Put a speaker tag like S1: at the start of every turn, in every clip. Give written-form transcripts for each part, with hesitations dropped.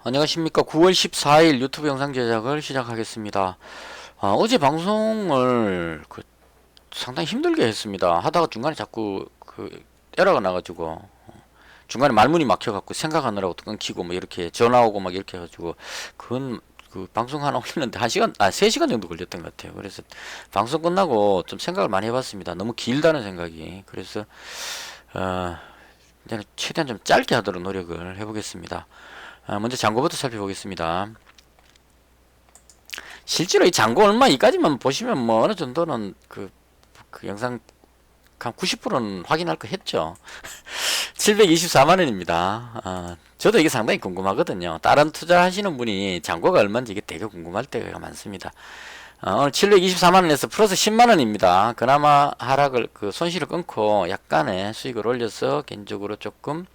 S1: 안녕하십니까. 9월 14일 유튜브 영상 제작을 시작하겠습니다. 어제 방송을 상당히 힘들게 했습니다. 하다가 중간에 자꾸 에러가 나가지고 중간에 말문이 막혀갖고 생각하느라고 또 끊기고 뭐 이렇게 전화 오고 막 이렇게 해가지고 그건 방송 하나 올리는데 3시간 정도 걸렸던 것 같아요. 그래서 방송 끝나고 좀 생각을 많이 해봤습니다. 너무 길다는 생각이. 그래서 이제는 최대한 좀 짧게 하도록 노력을 해보겠습니다. 먼저 잔고부터 살펴보겠습니다. 실제로 이 잔고 얼마 이까지만 보시면 뭐 어느 정도는 그 영상 한 90%는 확인할 거 했죠. 724만원입니다. 저도 이게 상당히 궁금하거든요. 다른 투자하시는 분이 잔고가 얼마인지 이게 되게 궁금할 때가 많습니다. 오늘 724만원에서 플러스 10만원입니다. 그나마 하락을, 손실을 끊고 약간의 수익을 올려서 개인적으로 조금,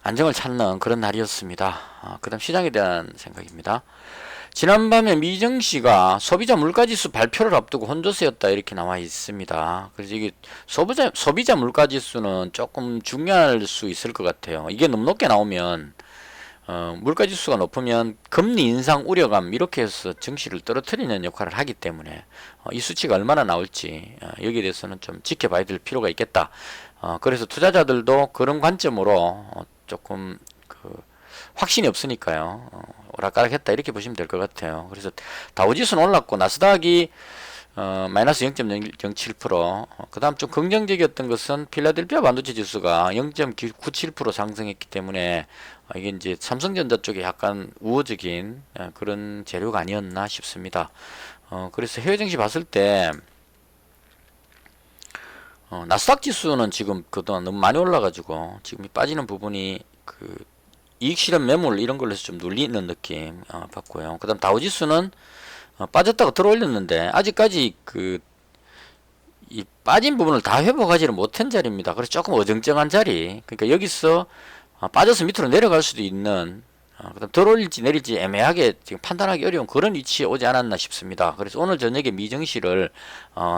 S1: 안정을 찾는 그런 날이었습니다. 그 다음 시장에 대한 생각입니다. 지난밤에 미정씨가 소비자 물가지수 발표를 앞두고 혼조세였다 이렇게 나와 있습니다. 그래서 이게 소비자 물가지수는 조금 중요할 수 있을 것 같아요. 이게 너무 높게 나오면 물가지수가 높으면 금리 인상 우려감 이렇게 해서 증시를 떨어뜨리는 역할을 하기 때문에 이 수치가 얼마나 나올지 여기에 대해서는 좀 지켜봐야 될 필요가 있겠다. 그래서 투자자들도 그런 관점으로 조금 확신이 없으니까요. 오락가락했다 이렇게 보시면 될 것 같아요. 그래서 다우지수는 올랐고 나스닥이 마이너스 0.07%. 그 다음 좀 긍정적이었던 것은 필라델피아 반도체 지수가 0.97% 상승했기 때문에 이게 이제 삼성전자 쪽에 약간 우호적인 그런 재료가 아니었나 싶습니다. 그래서 해외 증시 봤을 때 나스닥 지수는 지금 그동안 너무 많이 올라가지고 지금 빠지는 부분이 이익 실현 매물 이런 걸로 해서 좀 눌리는 느낌 받고요. 그 다음 다우지수는 빠졌다가 들어올렸는데 아직까지 이 빠진 부분을 다 회복하지를 못한 자리입니다. 그래서 조금 어정쩡한 자리. 그러니까 여기서 빠져서 밑으로 내려갈 수도 있는 그다음 들어올릴지 내릴지 애매하게 지금 판단하기 어려운 그런 위치에 오지 않았나 싶습니다. 그래서 오늘 저녁에 미정시를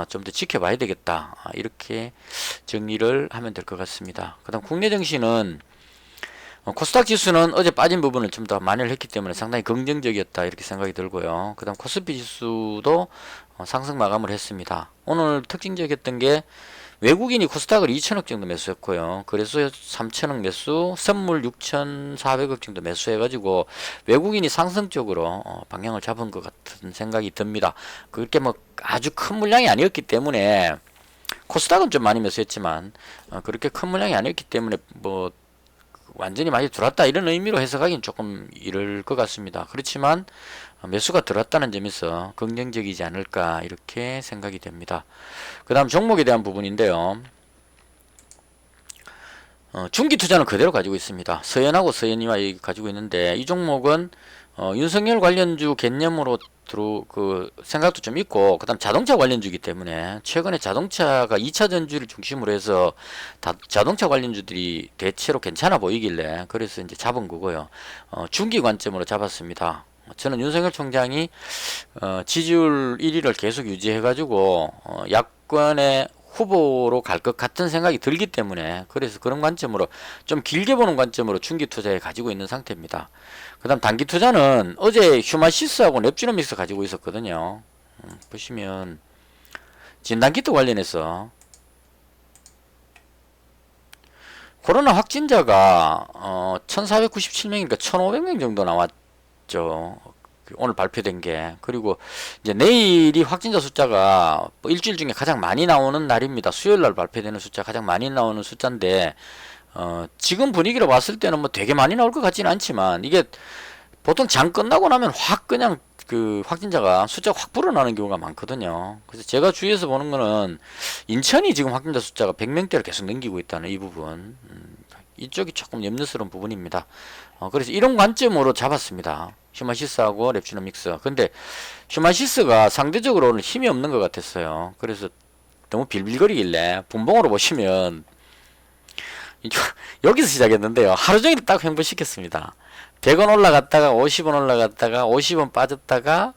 S1: 좀 더 지켜봐야 되겠다. 이렇게 정리를 하면 될 것 같습니다. 그다음 국내 정시는 코스닥 지수는 어제 빠진 부분을 좀 더 만회를 했기 때문에 상당히 긍정적이었다 이렇게 생각이 들고요. 그 다음 코스피 지수도 상승 마감을 했습니다. 오늘 특징적이었던 게 외국인이 코스닥을 2천억 정도 매수했고요. 그래서 3천억 매수, 선물 6,400억 정도 매수해가지고 외국인이 상승 쪽으로 방향을 잡은 것 같은 생각이 듭니다. 그렇게 뭐 아주 큰 물량이 아니었기 때문에 코스닥은 좀 많이 매수했지만 그렇게 큰 물량이 아니었기 때문에 뭐 완전히 많이 들어왔다 이런 의미로 해석하기는 조금 이를 것 같습니다. 그렇지만 매수가 들어왔다는 점에서 긍정적이지 않을까 이렇게 생각이 됩니다. 그 다음 종목에 대한 부분인데요. 중기 투자는 그대로 가지고 있습니다. 서현하고 서현이와 가지고 있는데 이 종목은 윤석열 관련주 개념으로 생각도 좀 있고 그다음 자동차 관련주이기 때문에 최근에 자동차가 2차 전지를 중심으로 해서 자동차 관련주들이 대체로 괜찮아 보이길래 그래서 이제 잡은 거고요. 중기 관점으로 잡았습니다. 저는 윤석열 총장이 지지율 1위를 계속 유지해 가지고 야권의 후보로 갈 것 같은 생각이 들기 때문에 그래서 그런 관점으로 좀 길게 보는 관점으로 중기 투자에 가지고 있는 상태입니다. 그 다음 단기 투자는 어제 휴마시스하고 랩지노믹스 가지고 있었거든요. 보시면 진단키트 관련해서 코로나 확진자가 1497명이니까 1500명 정도 나왔죠. 오늘 발표된 게. 그리고 이제 내일이 확진자 숫자가 일주일 중에 가장 많이 나오는 날입니다. 수요일 날 발표되는 숫자 가장 많이 나오는 숫자인데 지금 분위기로 봤을 때는 뭐 되게 많이 나올 것 같지는 않지만 이게 보통 장 끝나고 나면 확 그냥 확진자가 숫자가 확 불어나는 경우가 많거든요. 그래서 제가 주위에서 보는 거는 인천이 지금 확진자 숫자가 100명대를 계속 넘기고 있다는 이 부분. 이쪽이 조금 염려스러운 부분입니다. 그래서 이런 관점으로 잡았습니다. 휴마시스하고 랩지노믹스. 근데 휴마시스가 상대적으로 오늘 힘이 없는 것 같았어요. 그래서 너무 빌빌거리길래 분봉으로 보시면 여기서 시작했는데요. 하루 종일 딱 횡보시켰습니다. 100원 올라갔다가 50원 올라갔다가 50원 빠졌다가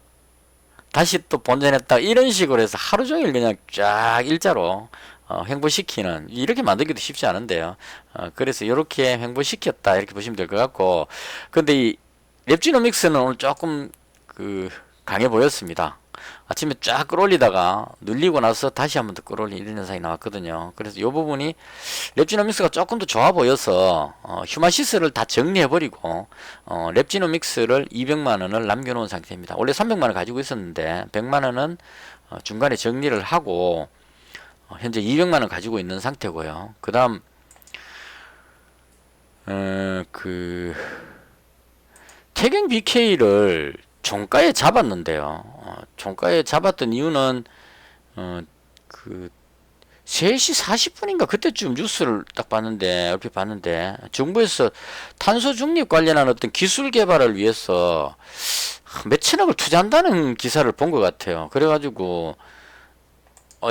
S1: 다시 또 본전했다 이런 식으로 해서 하루 종일 그냥 쫙 일자로 횡보시키는, 이렇게 만들기도 쉽지 않은데요. 그래서 이렇게 횡보시켰다 이렇게 보시면 될 것 같고, 근데 이 랩지노믹스는 오늘 조금 강해 보였습니다. 아침에 쫙 끌어올리다가 눌리고 나서 다시 한번 더 끌어올리는 이런 현상이 나왔거든요. 그래서 이 부분이 랩지노믹스가 조금 더 좋아 보여서 휴마시스를 다 정리해버리고 랩지노믹스를 200만원을 남겨놓은 상태입니다. 원래 300만원 가지고 있었는데 100만원은 중간에 정리를 하고 현재 200만원 가지고 있는 상태고요. 그 다음 태경 BK를 종가에 잡았는데요. 종가에 잡았던 이유는 그 3시 40분인가 그때쯤 뉴스를 딱 봤는데, 얼핏 봤는데 정부에서 탄소 중립 관련한 어떤 기술 개발을 위해서 몇천억을 투자한다는 기사를 본 것 같아요. 그래가지고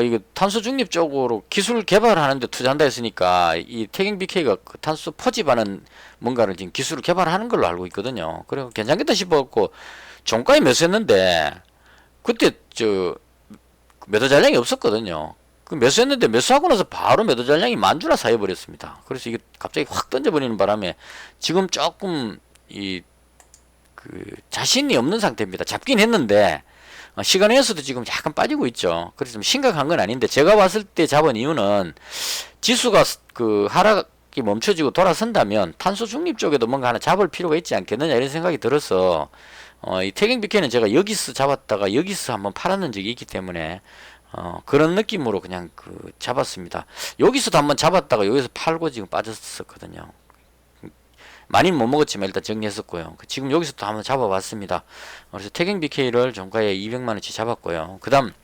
S1: 이거 탄소 중립 쪽으로 기술 개발하는데 투자한다 했으니까 이 태경 BK가 그 탄소 포집하는 뭔가를 지금 기술을 개발하는 걸로 알고 있거든요. 그래서 괜찮겠다 싶어갖고 종가에 매수했는데 그때 매도 잔량이 없었거든요. 그 매수했는데 매수하고 나서 바로 매도 잔량이 만주나 사여버렸습니다. 그래서 이게 갑자기 확 던져버리는 바람에 지금 조금 자신이 없는 상태입니다. 잡긴 했는데 시간에서도 지금 약간 빠지고 있죠. 그래서 좀 심각한 건 아닌데, 제가 봤을 때 잡은 이유는 지수가 하락이 멈춰지고 돌아선다면 탄소 중립 쪽에도 뭔가 하나 잡을 필요가 있지 않겠느냐 이런 생각이 들어서 이 태경 BK는 제가 여기서 잡았다가 여기서 한번 팔았는 적이 있기 때문에 그런 느낌으로 그냥 잡았습니다. 여기서도 한번 잡았다가 여기서 팔고 지금 빠졌었거든요. 많이는 못 먹었지만 일단 정리했었고요. 지금 여기서 또 한번 잡아봤습니다. 그래서 태경 BK를 종가에 200만원치 잡았고요. 그 다음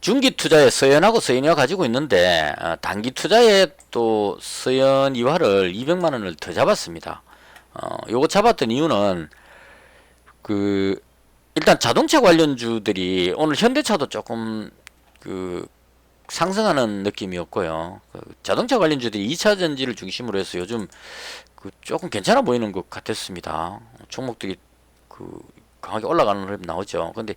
S1: 중기 투자에 서현하고 서현이화 가지고 있는데 단기 투자에 또 서현이화를 200만원을 더 잡았습니다. 요거 잡았던 이유는 일단 자동차 관련주들이 오늘 현대차도 조금 상승하는 느낌이었고요. 자동차 관련주들이 2차 전지를 중심으로 해서 요즘 조금 괜찮아 보이는 것 같았습니다. 종목들이 강하게 올라가는 흐름이 나오죠. 근데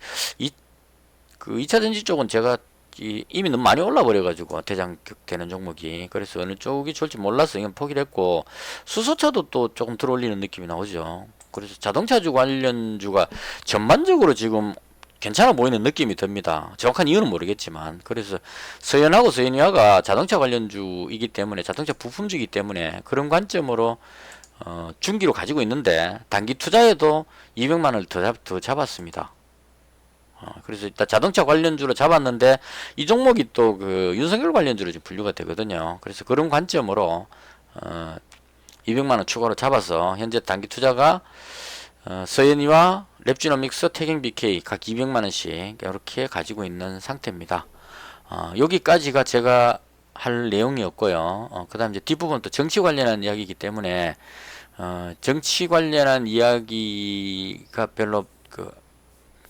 S1: 2차 전지 쪽은 제가 이미 너무 많이 올라 버려가지고 대장격 되는 종목이, 그래서 어느 쪽이 좋을지 몰라서 이건 포기를 했고, 수소차도 또 조금 들어올리는 느낌이 나오죠. 그래서 자동차주 관련주가 전반적으로 지금 괜찮아 보이는 느낌이 듭니다. 정확한 이유는 모르겠지만, 그래서 서현하고 서현이화가 자동차 관련주이기 때문에, 자동차 부품주이기 때문에 그런 관점으로 중기로 가지고 있는데 단기 투자에도 200만원을 더 잡았습니다. 그래서 일단 자동차 관련주로 잡았는데 이 종목이 또 윤석열 관련주로 지금 분류가 되거든요. 그래서 그런 관점으로 200만원 추가로 잡아서 현재 단기 투자가 서현이와 랩지노믹스, 태경 BK 각 200만원씩 이렇게 가지고 있는 상태입니다. 여기까지가 제가 할 내용이었고요. 그 다음 이제 뒷부분 또 정치 관련한 이야기이기 때문에 정치 관련한 이야기가 별로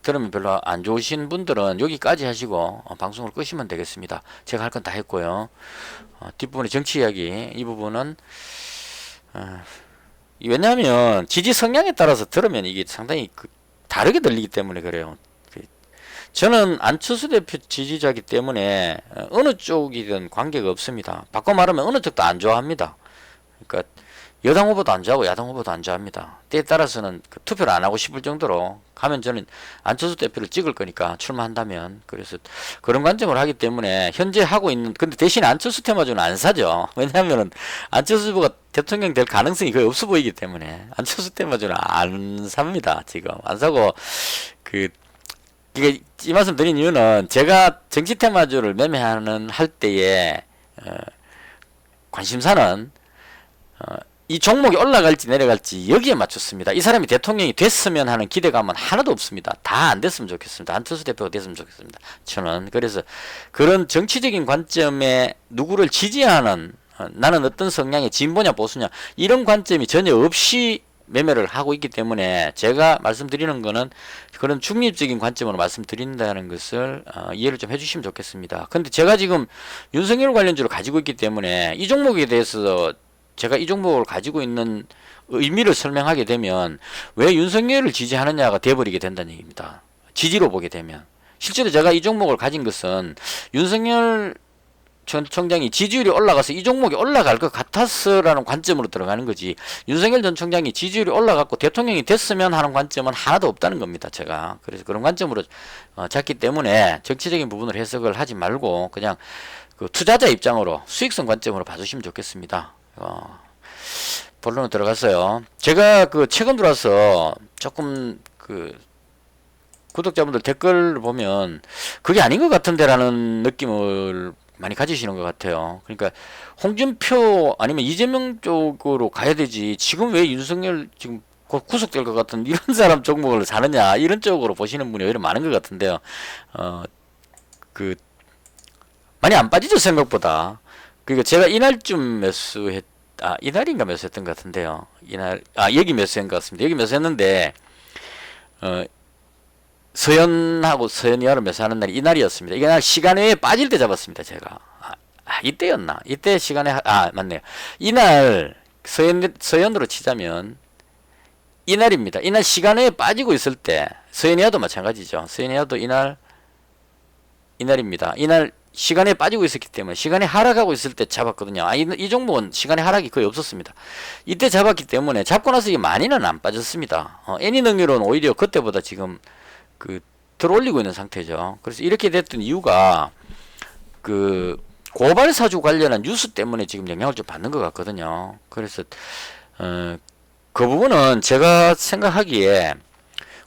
S1: 들으면 별로 안 좋으신 분들은 여기까지 하시고 방송을 끄시면 되겠습니다. 제가 할 건 다 했고요. 뒷부분의 정치 이야기, 이 부분은 왜냐하면 지지 성향에 따라서 들으면 이게 상당히 다르게 들리기 때문에 그래요. 저는 안철수 대표 지지자이기 때문에 어느 쪽이든 관계가 없습니다. 바꿔 말하면 어느 쪽도 안 좋아합니다. 그러니까 여당 후보도 안 좋아하고 야당 후보도 안 좋아합니다. 때에 따라서는 투표를 안 하고 싶을 정도로 가면 저는 안철수 대표를 찍을 거니까 출마한다면. 그래서 그런 관점을 하기 때문에 현재 하고 있는, 근데 대신 안철수 테마주는 안 사죠. 왜냐하면 안철수 후보가 대통령 될 가능성이 거의 없어 보이기 때문에 안철수 테마주는 안 삽니다. 지금 안 사고 이게 이 말씀 드린 이유는 제가 정치 테마주를 매매하는 할 때에 관심사는 이 종목이 올라갈지 내려갈지 여기에 맞췄습니다. 이 사람이 대통령이 됐으면 하는 기대감은 하나도 없습니다. 다 안 됐으면 좋겠습니다. 안철수 대표가 됐으면 좋겠습니다. 저는 그래서 그런 정치적인 관점에 누구를 지지하는, 나는 어떤 성향의 진보냐 보수냐 이런 관점이 전혀 없이 매매를 하고 있기 때문에 제가 말씀드리는 거는 그런 중립적인 관점으로 말씀드린다는 것을 이해를 좀 해주시면 좋겠습니다. 근데 제가 지금 윤석열 관련주를 가지고 있기 때문에 이 종목에 대해서 제가 이 종목을 가지고 있는 의미를 설명하게 되면 왜 윤석열을 지지하느냐가 돼버리게 된다는 얘기입니다. 지지로 보게 되면. 실제로 제가 이 종목을 가진 것은 윤석열 전 총장이 지지율이 올라가서 이 종목이 올라갈 것 같았어라는 관점으로 들어가는 거지. 윤석열 전 총장이 지지율이 올라갔고 대통령이 됐으면 하는 관점은 하나도 없다는 겁니다. 제가 그래서 그런 관점으로 잡기 때문에 정치적인 부분을 해석을 하지 말고 그냥 그 투자자 입장으로 수익성 관점으로 봐주시면 좋겠습니다. 본론으로 들어갔어요. 제가 그 최근 들어와서 조금 그 구독자분들 댓글 보면 그게 아닌 것 같은데라는 느낌을 많이 가지시는 것 같아요. 그러니까 홍준표 아니면 이재명 쪽으로 가야 되지 지금 왜 윤석열 지금 곧 구속될 것 같은 이런 사람 종목을 사느냐 이런 쪽으로 보시는 분이 오히려 많은 것 같은데요. 그 많이 안 빠지죠 생각보다. 그러니까 제가 이날쯤 이날인가 매수했던 것 같은데요. 여기 매수한 것 같습니다. 여기 매수했는데 서현하고 서현이하를 매수하는 날이 이날이었습니다. 이게 날 시간 외에 빠질 때 잡았습니다. 제가 이때였나? 이때 시간에 맞네요. 이날 서현으로 치자면 이날입니다. 이날 시간 외에 빠지고 있을 때 서현이하도 마찬가지죠. 서현이하도 이날입니다. 이날 시간에 빠지고 있었기 때문에 시간에 하락하고 있을 때 잡았거든요. 이 종목은 시간에 하락이 거의 없었습니다. 이때 잡았기 때문에 잡고 나서 이게 많이는 안 빠졌습니다. 애니능률은 오히려 그때보다 지금 들어올리고 있는 상태죠. 그래서 이렇게 됐던 이유가 그 고발 사주 관련한 뉴스 때문에 지금 영향을 좀 받는 것 같거든요. 그래서 그 부분은 제가 생각하기에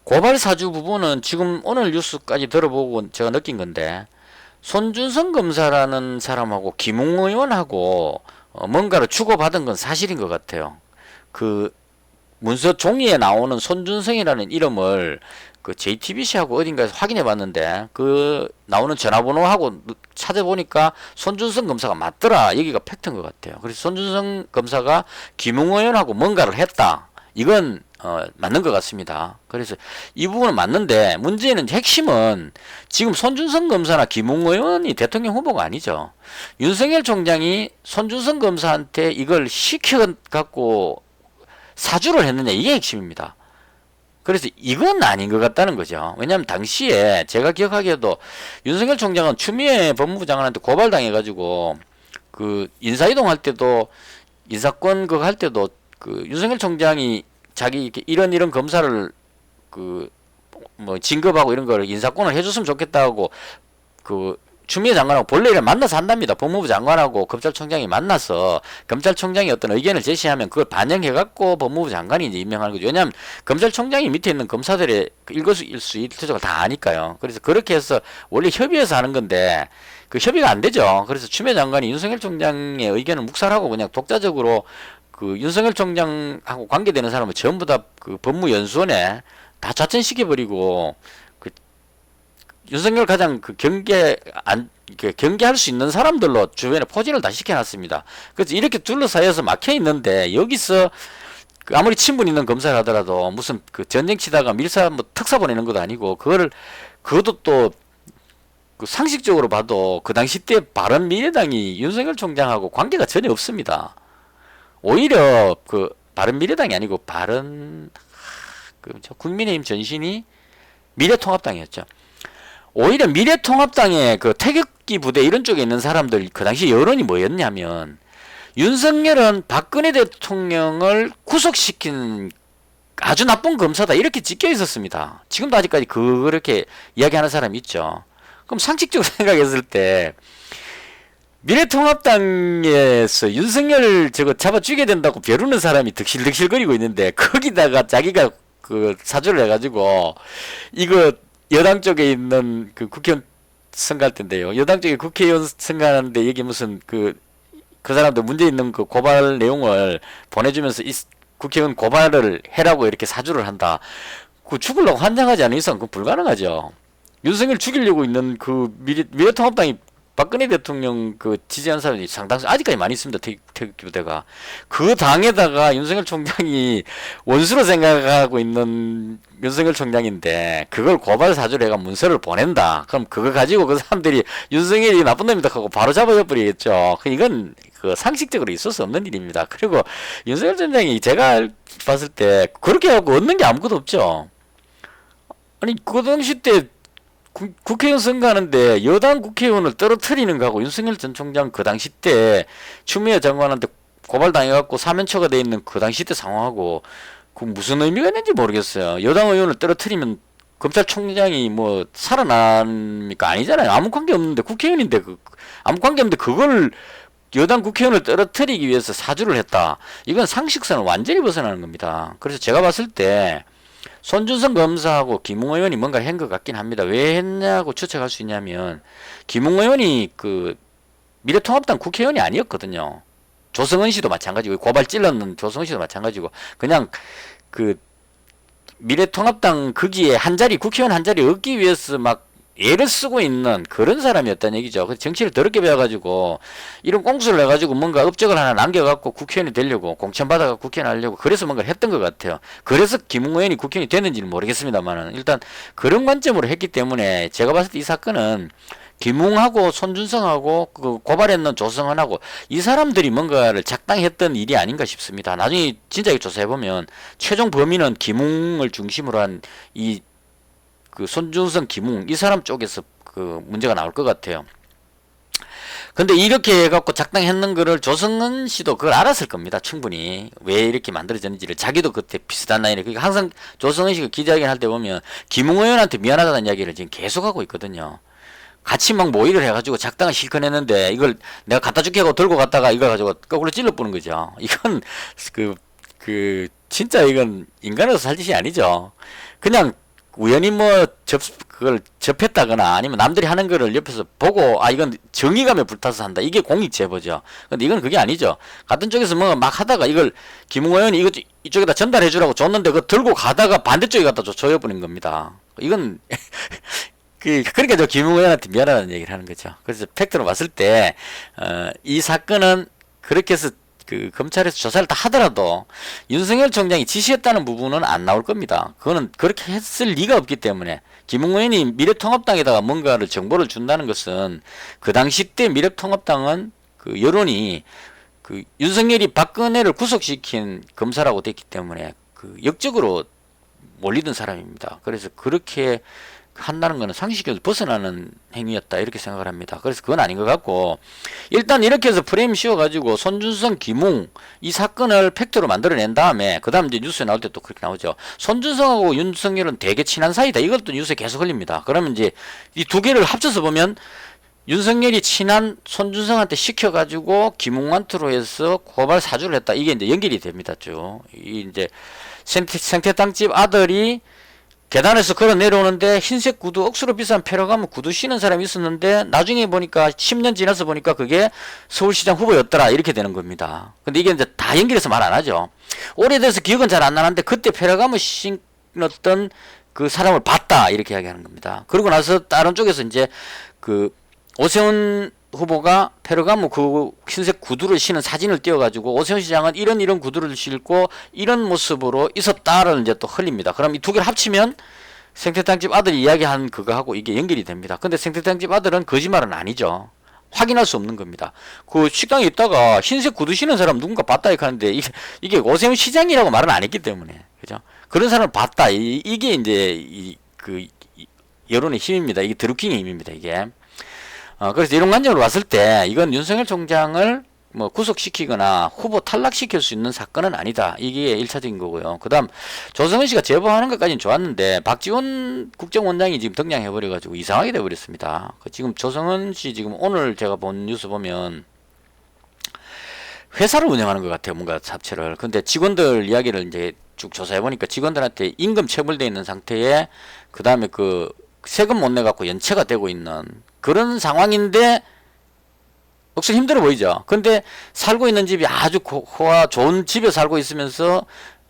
S1: 고발 사주 부분은 지금 오늘 뉴스까지 들어보고 제가 느낀 건데 손준성 검사라는 사람하고 김웅 의원하고 뭔가를 주고받은 건 사실인 것 같아요. 그 문서 종이에 나오는 손준성이라는 이름을 그 JTBC하고 어딘가에서 확인해 봤는데 그 나오는 전화번호하고 찾아보니까 손준성 검사가 맞더라. 여기가 팩트인 것 같아요. 그래서 손준성 검사가 김웅 의원하고 뭔가를 했다. 이건 맞는 것 같습니다. 그래서 이 부분은 맞는데 문제는 핵심은 지금 손준성 검사나 김웅 의원이 대통령 후보가 아니죠. 윤석열 총장이 손준성 검사한테 이걸 시켜갖고 사주를 했느냐 이게 핵심입니다. 그래서 이건 아닌 것 같다는 거죠. 왜냐하면 당시에 제가 기억하기에도 윤석열 총장은 추미애 법무부 장관한테 고발당해가지고 그 인사이동할 때도 인사권 그거 할 때도 그 윤석열 총장이 자기 이렇게 이런 검사를 그 뭐 진급하고 이런 거를 인사권을 해줬으면 좋겠다고 그 추미애 장관하고 본래 만나서 한답니다. 법무부 장관하고 검찰총장이 만나서 검찰총장이 어떤 의견을 제시하면 그걸 반영해갖고 법무부 장관이 이제 임명하는 거죠. 왜냐하면 검찰총장이 밑에 있는 검사들의 일거수일투족을 다 아니까요. 그래서 그렇게 해서 원래 협의해서 하는 건데 그 협의가 안 되죠. 그래서 추미애 장관이 윤석열 총장의 의견을 묵살하고 그냥 독자적으로 그 윤석열 총장하고 관계되는 사람을 전부 다 그 법무연수원에 다 좌천시켜버리고 그 윤석열 가장 그 경계할 수 있는 사람들로 주변에 포진을 다 시켜놨습니다. 그래서 이렇게 둘러싸여서 막혀 있는데 여기서 그 아무리 친분 있는 검사를 하더라도 무슨 그 전쟁 치다가 밀사 뭐 특사 보내는 것도 아니고 그것도 또 그 상식적으로 봐도 그 당시 때 바른미래당이 윤석열 총장하고 관계가 전혀 없습니다. 오히려 그 바른미래당이 아니고 국민의힘 전신이 미래통합당이었죠. 오히려 미래통합당의 그 태극기 부대 이런 쪽에 있는 사람들 그 당시 여론이 뭐였냐면 윤석열은 박근혜 대통령을 구속시킨 아주 나쁜 검사다 이렇게 찍혀 있었습니다. 지금도 아직까지 그렇게 이야기하는 사람이 있죠. 그럼 상식적으로 생각했을 때 미래통합당에서 윤석열을 저거 잡아 죽여야 된다고 벼르는 사람이 득실득실거리고 있는데 거기다가 자기가 그 사주를 해가지고 이거 여당 쪽에 있는 그 국회의원 선거할 텐데요. 여당 쪽에 국회의원 선거하는데 여기 무슨 그 사람들 문제 있는 그 고발 내용을 보내주면서 국회의원 고발을 해라고 이렇게 사주를 한다. 그 죽으려고 환장하지 않은 이상 그 불가능하죠. 윤석열 죽이려고 있는 그 미래통합당이 박근혜 대통령 그 지지한 사람이 상당수 아직까지 많이 있습니다. 태극기 부대가 그 당에다가 윤석열 총장이 원수로 생각하고 있는 윤석열 총장인데 그걸 고발 사주를 해가 문서를 보낸다. 그럼 그거 가지고 그 사람들이 윤석열이 나쁜 놈이다 하고 바로 잡아줘 버리겠죠. 이건 그 상식적으로 있을 수 없는 일입니다. 그리고 윤석열 총장이 제가 봤을 때 그렇게 하고 얻는 게 아무것도 없죠. 아니 그 당시 때 국회의원 선거하는데 여당 국회의원을 떨어뜨리는 거하고 윤석열 전 총장 그 당시 때 추미애 장관한테 고발당해갖고 사면초가 돼 있는 그 당시 때 상황하고 그 무슨 의미가 있는지 모르겠어요. 여당 의원을 떨어뜨리면 검찰총장이 뭐 살아납니까? 아니잖아요. 아무 관계 없는데 국회의원인데 아무 관계 없는데 그걸 여당 국회의원을 떨어뜨리기 위해서 사주를 했다. 이건 상식선을 완전히 벗어나는 겁니다. 그래서 제가 봤을 때 손준성 검사하고 김웅 의원이 뭔가 한 것 같긴 합니다. 왜 했냐고 추측할 수 있냐면 김웅 의원이 그 미래통합당 국회의원이 아니었거든요. 조성은 씨도 마찬가지고 고발 찔렀는 조성은 씨도 마찬가지고 그냥 그 미래통합당 거기에 한 자리 국회의원 한 자리 얻기 위해서 막 애를 쓰고 있는 그런 사람이었다는 얘기죠. 그래서 정치를 더럽게 배워가지고 이런 꽁수를 해가지고 뭔가 업적을 하나 남겨갖고 국회의원이 되려고 공천받아가 국회의원 하려고 그래서 뭔가를 했던 것 같아요. 그래서 김웅 의원이 국회의원이 됐는지는 모르겠습니다만은 일단 그런 관점으로 했기 때문에 제가 봤을 때 이 사건은 김웅하고 손준성하고 그 고발했는 조성은하고 이 사람들이 뭔가를 작당히 했던 일이 아닌가 싶습니다. 나중에 진짜 이거 조사해보면 최종 범인은 김웅을 중심으로 한 이 그 손준성, 김웅 이 사람 쪽에서 그 문제가 나올 것 같아요. 근데 이렇게 해갖고 작당했는 거를 조성은 씨도 그걸 알았을 겁니다. 충분히 왜 이렇게 만들어졌는지를 자기도 그때 비슷한 나이에 그러니까 항상 조성은 씨가 기자회견 할 때 보면 김웅 의원한테 미안하다는 이야기를 지금 계속하고 있거든요. 같이 막 모의를 해가지고 작당을 실컷 했는데 이걸 내가 갖다 줄게 하고 들고 갔다가 이걸 가지고 거꾸로 찔러보는 거죠. 이건 진짜 이건 인간으로서 살 짓이 아니죠. 그냥 우연히 뭐 그걸 접했다거나 아니면 남들이 하는 거를 옆에서 보고 이건 정의감에 불타서 한다. 이게 공익 제보죠. 근데 이건 그게 아니죠. 같은 쪽에서 뭔가 막 하다가 이걸 김웅 의원이 이쪽에다 전달해 주라고 줬는데 그거 들고 가다가 반대쪽에 갖다 줘버린 겁니다. 이건 그러니까 저 김웅 의원한테 미안하다는 얘기를 하는 거죠. 그래서 팩트로 봤을 때 이 사건은 그렇게 해서 그 검찰에서 조사를 다 하더라도 윤석열 총장이 지시했다는 부분은 안 나올 겁니다. 그거는 그렇게 했을 리가 없기 때문에 김웅 의원이 미래통합당에다가 뭔가를 정보를 준다는 것은 그 당시 때 미래통합당은 그 여론이 그 윤석열이 박근혜를 구속시킨 검사라고 됐기 때문에 그 역적으로 몰리던 사람입니다. 그래서 그렇게 한다는 것은 상식에서 벗어나는 행위였다 이렇게 생각을 합니다. 그래서 그건 아닌 것 같고 일단 이렇게 해서 프레임 씌워가지고 손준성, 김웅 이 사건을 팩트로 만들어낸 다음에 그 다음 이제 뉴스에 나올 때 또 그렇게 나오죠. 손준성하고 윤석열은 되게 친한 사이다. 이것도 뉴스에 계속 흘립니다. 그러면 이제 이 두 개를 합쳐서 보면 윤석열이 친한 손준성한테 시켜가지고 김웅한테로 해서 고발 사주를 했다. 이게 이제 연결이 됩니다. 쭉. 이 이제 생태탕집 아들이 계단에서 걸어 내려오는데 흰색 구두 억수로 비싼 페라가모 구두 신은 사람이 있었는데 나중에 보니까 10년 지나서 보니까 그게 서울시장 후보였더라 이렇게 되는 겁니다. 근데 이게 이제 다 연결해서 말 안 하죠. 오래돼서 기억은 잘 안 나는데 그때 페라가모 신었던 그 사람을 봤다 이렇게 이야기하는 겁니다. 그러고 나서 다른 쪽에서 이제 그 오세훈 후보가 페르가모 그 흰색 구두를 신은 사진을 띄워가지고 오세훈 시장은 이런 구두를 신고 이런 모습으로 있었다를 이제 또 흘립니다. 그럼 이 두 개를 합치면 생태탕집 아들이 이야기한 그거하고 이게 연결이 됩니다. 근데 생태탕집 아들은 거짓말은 아니죠. 확인할 수 없는 겁니다. 그 식당에 있다가 흰색 구두 신은 사람 누군가 봤다 이렇게 하는데 이게 오세훈 시장이라고 말은 안 했기 때문에 그죠? 그런 사람을 봤다. 이게 이제 여론의 힘입니다. 이게 드루킹의 힘입니다. 이게. 그래서 이런 관점으로 봤을 때 이건 윤석열 총장을 뭐 구속시키거나 후보 탈락시킬 수 있는 사건은 아니다. 이게 1차적인 거고요. 그 다음 조성은 씨가 제보하는 것까지는 좋았는데 박지원 국정원장이 지금 등장해버려가지고 이상하게 돼버렸습니다. 지금 조성은 씨 지금 오늘 제가 본 뉴스 보면 회사를 운영하는 것 같아요. 뭔가 잡채를. 근데 직원들 이야기를 이제 쭉 조사해보니까 직원들한테 임금 체불되어 있는 상태에 그 다음에 그 세금 못 내갖고 연체가 되고 있는 그런 상황인데 억수로 힘들어 보이죠. 근데 살고 있는 집이 아주 고와 좋은 집에 살고 있으면서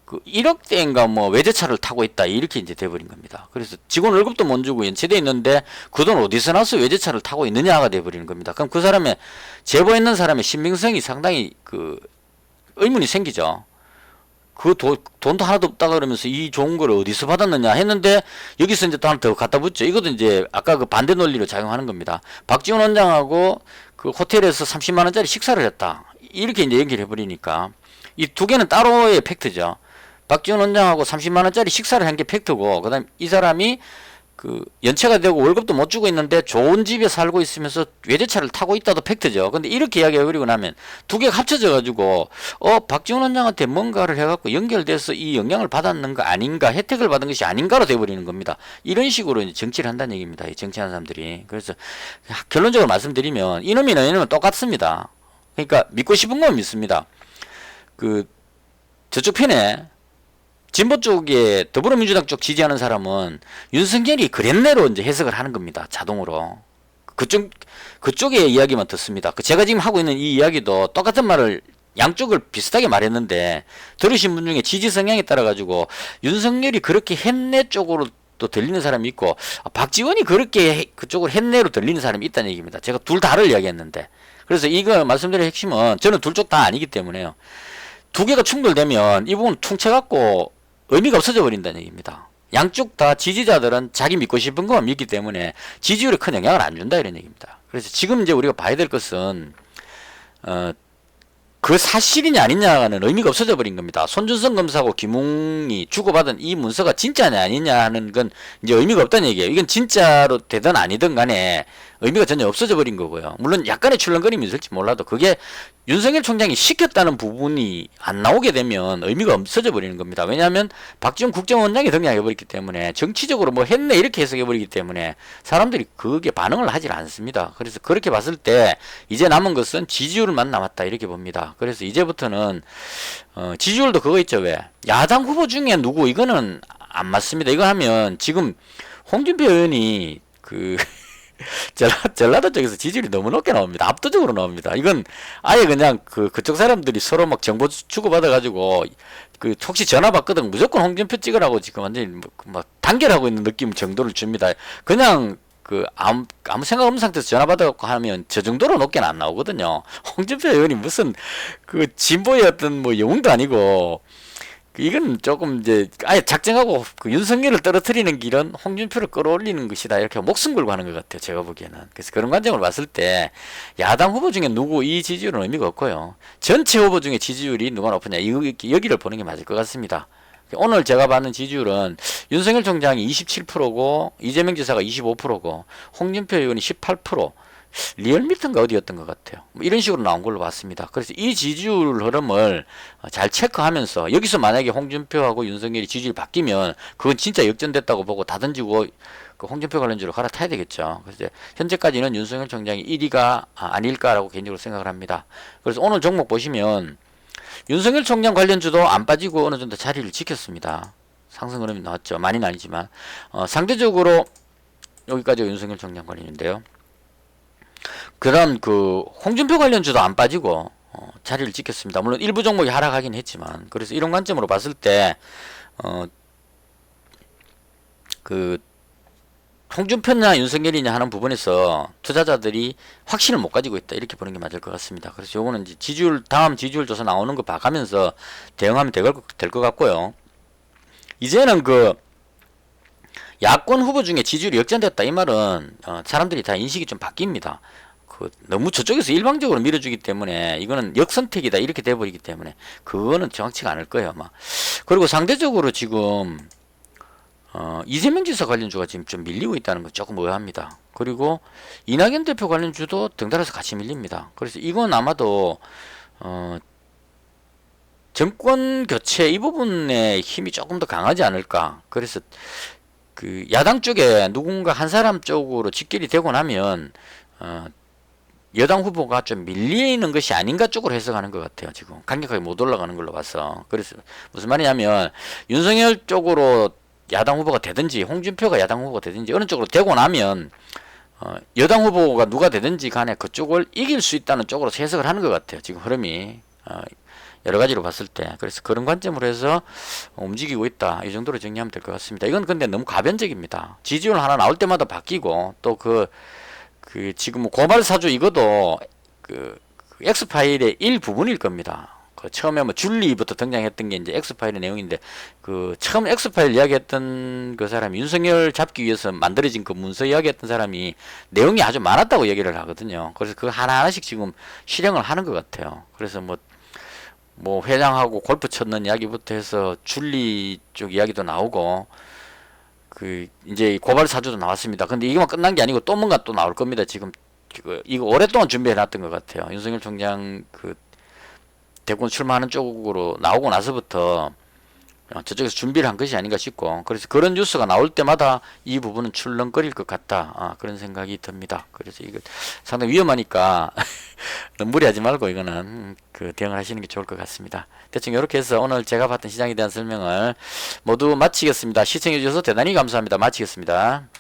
S1: 그 1억대인가 뭐 외제차를 타고 있다 이렇게 이제 돼버린 겁니다. 그래서 직원 월급도 못 주고 연체돼 있는데 그 돈 어디서 나서 외제차를 타고 있느냐가 돼버리는 겁니다. 그럼 그 사람의 제보했는 사람의 신빙성이 상당히 그 의문이 생기죠. 그 돈도 하나도 없다 그러면서 이 좋은 걸 어디서 받았느냐 했는데 여기서 이제 또 하나 더 갖다 붙죠. 이것도 이제 아까 그 반대 논리로 작용하는 겁니다. 박지원 원장하고 그 호텔에서 30만 원짜리 식사를 했다. 이렇게 이제 연결해 버리니까 이 두 개는 따로의 팩트죠. 박지원 원장하고 30만 원짜리 식사를 한 게 팩트고 그다음 이 사람이 그 연체가 되고 월급도 못 주고 있는데 좋은 집에 살고 있으면서 외제차를 타고 있다도 팩트죠. 근데 이렇게 이야기해버리고 나면 두 개가 합쳐져 가지고 박지원 원장한테 뭔가를 해갖고 연결돼서 이 영향을 받았는 거 아닌가, 혜택을 받은 것이 아닌가로 돼버리는 겁니다. 이런 식으로 이제 정치를 한다는 얘기입니다. 이 정치하는 사람들이. 그래서 결론적으로 말씀드리면 이놈이나 이놈은 똑같습니다. 그러니까 믿고 싶은 건 믿습니다. 그 저쪽 편에 진보 쪽에 더불어민주당 쪽 지지하는 사람은 윤석열이 그랬네로 이제 해석을 하는 겁니다. 자동으로. 그쪽의 이야기만 듣습니다. 제가 지금 하고 있는 이 이야기도 똑같은 말을 양쪽을 비슷하게 말했는데 들으신 분 중에 지지 성향에 따라 가지고 윤석열이 그렇게 했네 쪽으로 또 들리는 사람이 있고 박지원이 그렇게 그쪽으로 했네로 들리는 사람이 있다는 얘기입니다. 제가 둘 다를 이야기했는데 그래서 이거 말씀드릴 핵심은 저는 둘 쪽 다 아니기 때문에요. 두 개가 충돌되면 이 부분 퉁쳐갖고 의미가 없어져 버린다는 얘기입니다. 양쪽 다 지지자들은 자기 믿고 싶은 것만 믿기 때문에 지지율에 큰 영향을 안 준다 이런 얘기입니다. 그래서 지금 이제 우리가 봐야 될 것은 그 사실이냐 아니냐는 의미가 없어져 버린 겁니다. 손준성 검사하고 김웅이 주고받은 이 문서가 진짜냐 아니냐 하는 건 이제 의미가 없다는 얘기예요. 이건 진짜로 되든 아니든 간에 의미가 전혀 없어져 버린 거고요. 물론 약간의 출렁거림이 있을지 몰라도 그게 윤석열 총장이 시켰다는 부분이 안 나오게 되면 의미가 없어져 버리는 겁니다. 왜냐하면 박지원 국정원장이 등장해버렸기 때문에 정치적으로 뭐 했네 이렇게 해석해버리기 때문에 사람들이 그게 반응을 하질 않습니다. 그래서 그렇게 봤을 때 이제 남은 것은 지지율만 남았다 이렇게 봅니다. 그래서 이제부터는 지지율도 그거 있죠. 왜 야당 후보 중에 누구 이거는 안 맞습니다. 이거 하면 지금 홍준표 의원이 전라도 쪽에서 지지율이 너무 높게 나옵니다. 압도적으로 나옵니다. 이건 아예 그냥 그쪽 사람들이 서로 막 정보 주고받아가지고 혹시 전화 받거든 무조건 홍준표 찍으라고 지금 완전히 막 단결하고 있는 느낌 정도를 줍니다. 그냥 아무 생각 없는 상태에서 전화 받아갖고 하면 저 정도로 높게는 안 나오거든요. 홍준표 의원이 무슨 진보의 어떤 뭐 영웅도 아니고 이건 조금 이제 아예 작정하고 윤석열을 떨어뜨리는 길은 홍준표를 끌어올리는 것이다 이렇게 목숨 걸고 하는 것 같아요. 제가 보기에는. 그래서 그런 관점으로 봤을 때 야당 후보 중에 누구 이 지지율은 의미가 없고요. 전체 후보 중에 지지율이 누가 높으냐 여기를 보는 게 맞을 것 같습니다. 오늘 제가 받는 지지율은 윤석열 총장이 27%고 이재명 지사가 25%고 홍준표 의원이 18%, 리얼미터인가 어디였던 것 같아요. 뭐 이런 식으로 나온 걸로 봤습니다. 그래서 이 지지율 흐름을 잘 체크하면서 여기서 만약에 홍준표하고 윤석열이 지지율이 바뀌면 그건 진짜 역전됐다고 보고 다 던지고 홍준표 관련주로 갈아타야 되겠죠. 그래서 이제 현재까지는 윤석열 총장이 1위가 아닐까라고 개인적으로 생각을 합니다. 그래서 오늘 종목 보시면 윤석열 총장 관련주도 안 빠지고 어느 정도 자리를 지켰습니다. 상승 흐름이 나왔죠. 많이는 아니지만 상대적으로 여기까지가 윤석열 총장 관련인데요. 그다음 홍준표 관련주도 안 빠지고 자리를 지켰습니다. 물론 일부 종목이 하락하긴 했지만 그래서 이런 관점으로 봤을 때 홍준표냐 윤석열이냐 하는 부분에서 투자자들이 확신을 못 가지고 있다 이렇게 보는 게 맞을 것 같습니다. 그래서 요거는 이제 다음 지지율 조사 나오는 거 봐가면서 대응하면 될 것 같고요. 이제는 야권 후보 중에 지지율이 역전됐다 이 말은 사람들이 다 인식이 좀 바뀝니다. 너무 저쪽에서 일방적으로 밀어주기 때문에 이거는 역선택이다 이렇게 돼버리기 때문에 그거는 정확치가 않을 거예요 아마. 그리고 상대적으로 지금 이재명 지사 관련주가 지금 좀 밀리고 있다는 건 조금 의아합니다. 그리고 이낙연 대표 관련주도 덩달아서 같이 밀립니다. 그래서 이건 아마도 정권 교체 이 부분에 힘이 조금 더 강하지 않을까. 그래서 야당 쪽에 누군가 한 사람 쪽으로 직결이 되고 나면 여당 후보가 좀 밀리는 것이 아닌가 쪽으로 해석하는 것 같아요. 지금 강력하게 못 올라가는 걸로 봐서. 그래서 무슨 말이냐면 윤석열 쪽으로 야당 후보가 되든지 홍준표가 야당 후보가 되든지 어느 쪽으로 되고 나면 여당 후보가 누가 되든지 간에 그쪽을 이길 수 있다는 쪽으로 해석을 하는 것 같아요. 지금 흐름이 여러 가지로 봤을 때. 그래서 그런 관점으로 해서 움직이고 있다. 이 정도로 정리하면 될 것 같습니다. 이건 근데 너무 가변적입니다. 지지율 하나 나올 때마다 바뀌고 또 지금 고발 사주 이것도 엑스파일의 일부분일 겁니다. 처음에 줄리부터 등장했던 게 이제 엑스파일의 내용인데 처음 엑스파일 이야기했던 그 사람이 윤석열 잡기 위해서 만들어진 그 문서 이야기했던 사람이 내용이 아주 많았다고 얘기를 하거든요. 그래서 하나하나씩 지금 실행을 하는 것 같아요. 그래서 뭐 회장하고 골프 쳤는 이야기부터 해서 줄리 쪽 이야기도 나오고 그 이제 고발 사주도 나왔습니다. 근데 이거만 끝난 게 아니고 또 뭔가 또 나올 겁니다. 지금 이거 오랫동안 준비해 놨던 것 같아요. 윤석열 총장 그 대권 출마하는 쪽으로 나오고 나서부터 저쪽에서 준비를 한 것이 아닌가 싶고, 그래서 그런 뉴스가 나올 때마다 이 부분은 출렁거릴 것 같다, 그런 생각이 듭니다. 그래서 이거 상당히 위험하니까 너무 무리하지 말고 이거는 그 대응을 하시는 게 좋을 것 같습니다. 대충 이렇게 해서 오늘 제가 봤던 시장에 대한 설명을 모두 마치겠습니다. 시청해 주셔서 대단히 감사합니다. 마치겠습니다.